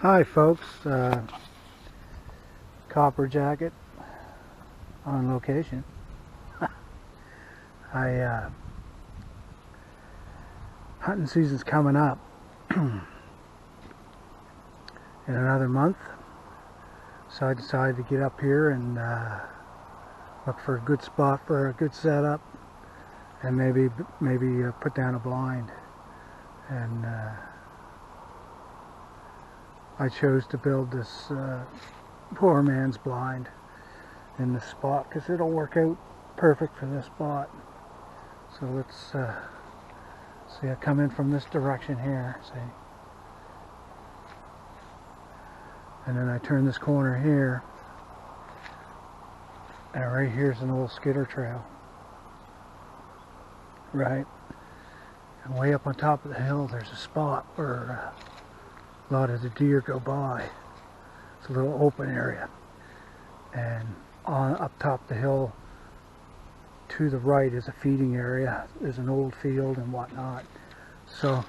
Hi folks, Copper Jacket on location. Hunting season's coming up in another month, so I decided to get up here and look for a good spot for a good setup, and maybe put down a blind. And I chose to build this poor man's blind in this spot because it'll work out perfect for this spot. So let's see, I come in from this direction here, see, and then I turn this corner here, and right here's an old skidder trail, right, and way up on top of the hill there's a spot where a lot of the deer go by. It's a little open area, and up top the hill to the right is a feeding area. There's an old field and whatnot, so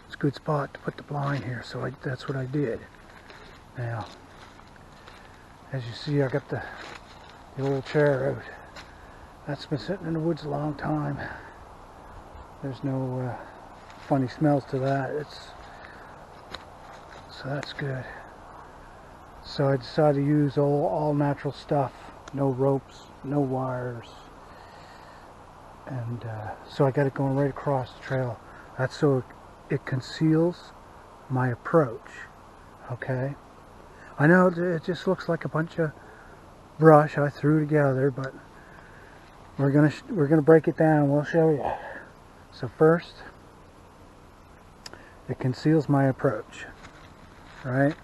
it's a good spot to put the blind here. So that's what I did. Now, as you see, I got the old chair out. That's been sitting in the woods a long time. There's no funny smells to that. So that's good. So I decided to use all natural stuff, no ropes, no wires, and so I got it going right across the trail. That's so it conceals my approach. Okay, I know it just looks like a bunch of brush I threw together, but we're gonna break it down. We'll show you. So first, it conceals my approach, right?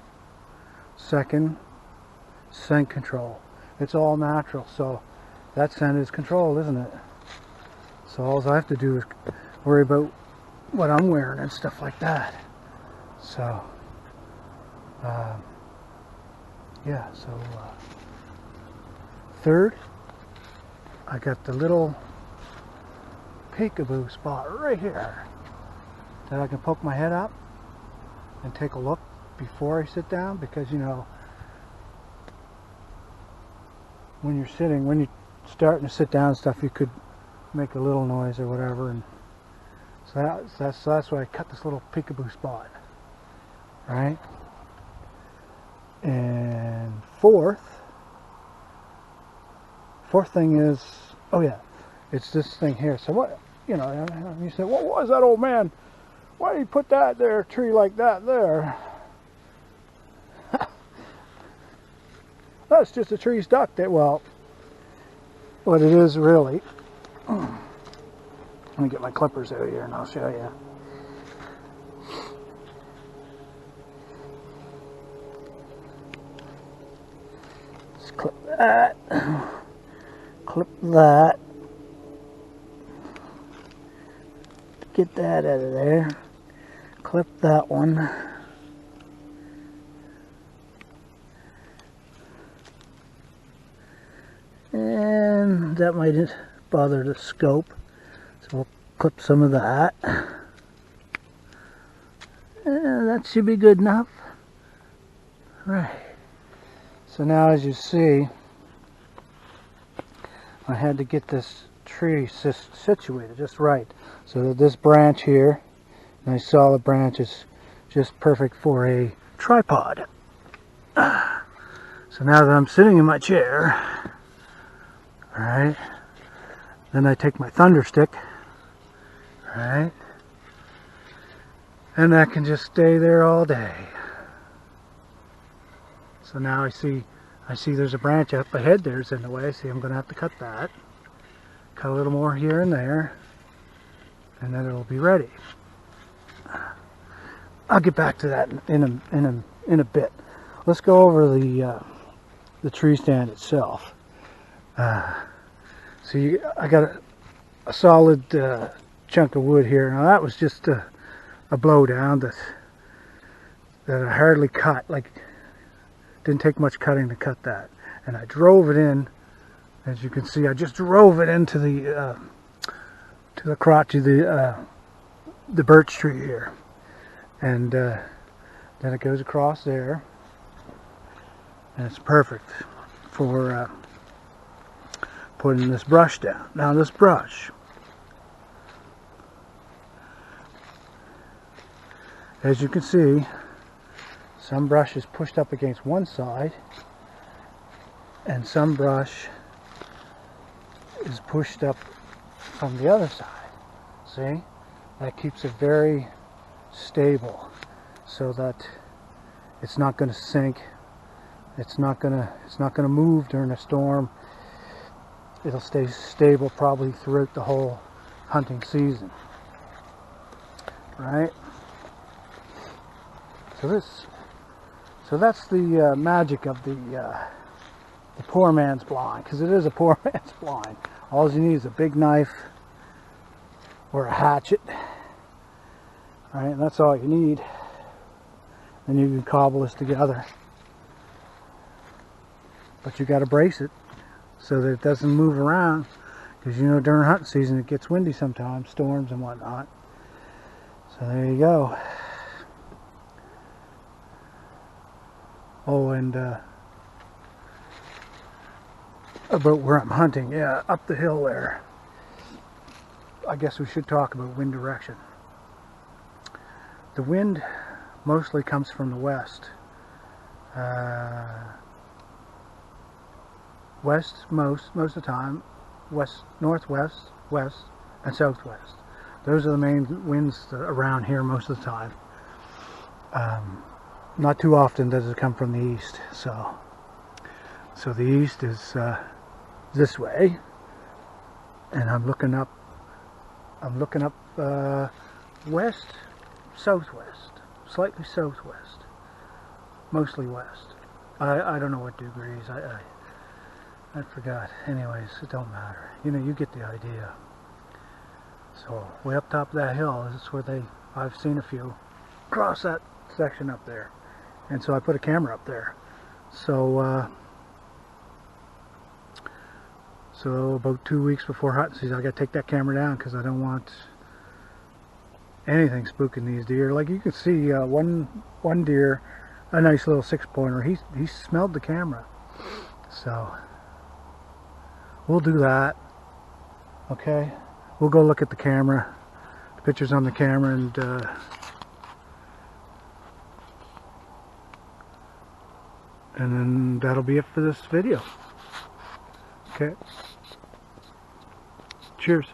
Second, scent control. It's all natural, so that scent is controlled, isn't it? So all I have to do is worry about what I'm wearing and stuff like that. So yeah, so third, I got the little peekaboo spot right here that I can poke my head up and take a look before I sit down, because you know, when you're starting to sit down and stuff, you could make a little noise or whatever, and so that's why I cut this little peekaboo spot, right? And fourth thing is, oh yeah, it's this thing here. So what, you know, you say, what was that, old man? Why did he put that there, tree like that there? That's just a tree stuck there. Well, what it is really, let me get my clippers out here and I'll show you. Just clip that, clip that, get that out of there, clip that one. And that might bother the scope, so we'll clip some of that. And that should be good enough. Right. So now, as you see, I had to get this tree situated just right, so that this branch here, nice solid branch, is just perfect for a tripod. So now that I'm sitting in my chair, alright, then I take my thunder stick, right, and that can just stay there all day. So now I see there's a branch up ahead there's in the way. See, I'm going to have to cut that, cut a little more here and there, and then it'll be ready. I'll get back to that in a bit. Let's go over the tree stand itself. See, I got a solid chunk of wood here. Now that was just a blowdown that I hardly cut. Like, didn't take much cutting to cut that. And I drove it in. As you can see, I just drove it into the crotch of the birch tree here. And Then it goes across there, and it's perfect for putting this brush down. Now this brush, as you can see, some brush is pushed up against one side and some brush is pushed up from the other side. See? That keeps it very stable so that it's not going to sink. It's not going to move during a storm. It'll stay stable probably throughout the whole hunting season. Right? So that's the magic of the poor man's blind, because it is a poor man's blind. All you need is a big knife or a hatchet. All right, and that's all you need. Then you can cobble this together. But you got to brace it so that it doesn't move around, because you know during hunting season it gets windy sometimes, storms and whatnot. So there you go. Oh, and about where I'm hunting, yeah, up the hill there. I guess we should talk about wind direction. The wind mostly comes from the west. West most of the time, west, northwest, west, and southwest. Those are the main winds around here most of the time. Not too often does it come from the east. So the east is this way, and I'm looking up west, southwest, slightly southwest, mostly west. I don't know what degrees. I forgot. Anyways, it don't matter. You know, you get the idea. So way up top of that hill is where I've seen a few cross that section up there, and so I put a camera up there. So about 2 weeks before hunting season, I got to take that camera down because I don't want anything spooking these deer. Like you can see, one deer, a nice little 6-pointer. He smelled the camera. So we'll do that. Okay, we'll go look at the camera, the pictures on the camera, and then that'll be it for this video. Okay. Cheers.